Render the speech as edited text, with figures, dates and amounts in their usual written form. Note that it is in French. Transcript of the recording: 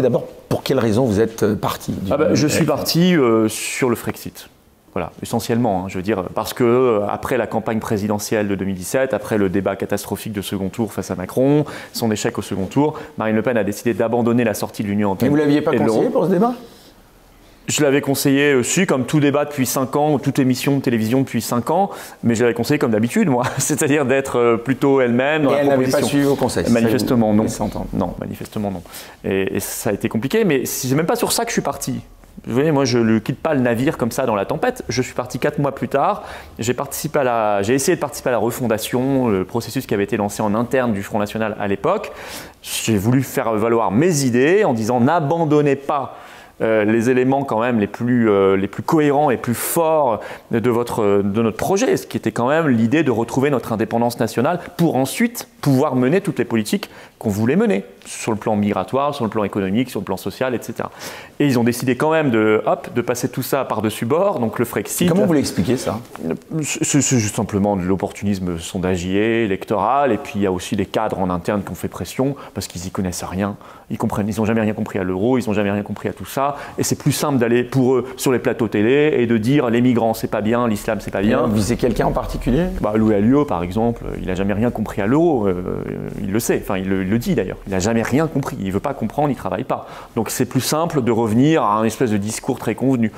D'abord, pour quelle raison vous êtes parti Je suis parti sur le Frexit. Voilà, essentiellement, je veux dire, parce que après la campagne présidentielle de 2017, après le débat catastrophique de second tour face à Macron, son échec au second tour, Marine Le Pen a décidé d'abandonner la sortie de l'Union européenne. Mais vous ne l'aviez pas conseillé pour ce débat ? Je l'avais conseillé aussi, comme tout débat depuis 5 ans, ou toute émission de télévision depuis 5 ans, mais je l'avais conseillé comme d'habitude, moi, c'est-à-dire d'être plutôt elle-même dans la proposition. Et elle n'avait pas suivi vos conseils? Manifestement non. Non, manifestement non. Et ça a été compliqué, mais c'est même pas sur ça que je suis parti. Vous voyez, moi, je ne quitte pas le navire comme ça dans la tempête. Je suis parti 4 mois plus tard. J'ai essayé de participer à la refondation, le processus qui avait été lancé en interne du Front National à l'époque. J'ai voulu faire valoir mes idées en disant n'abandonnez pas les éléments quand même les plus cohérents et plus forts de notre projet, ce qui était quand même l'idée de retrouver notre indépendance nationale pour ensuite pouvoir mener toutes les politiques qu'on voulait mener, sur le plan migratoire, sur le plan économique, sur le plan social, etc. Et ils ont décidé quand même de passer tout ça par-dessus bord, donc le Frexit. Comment vous l'expliquez ça? C'est juste simplement de l'opportunisme sondagier, électoral, et puis il y a aussi des cadres en interne qui ont fait pression, parce qu'ils n'y connaissent rien, ils n'ont jamais rien compris à l'euro, ils n'ont jamais rien compris à tout ça, et c'est plus simple d'aller pour eux sur les plateaux télé et de dire les migrants c'est pas bien, l'islam c'est pas bien. Vous visez quelqu'un en particulier? Louis Alliot par exemple, il n'a jamais rien compris à l'euro, il le sait, enfin il le dit d'ailleurs, il n'a jamais rien compris, il ne veut pas comprendre, il ne travaille pas. Donc c'est plus simple de revenir à un espèce de discours très convenu.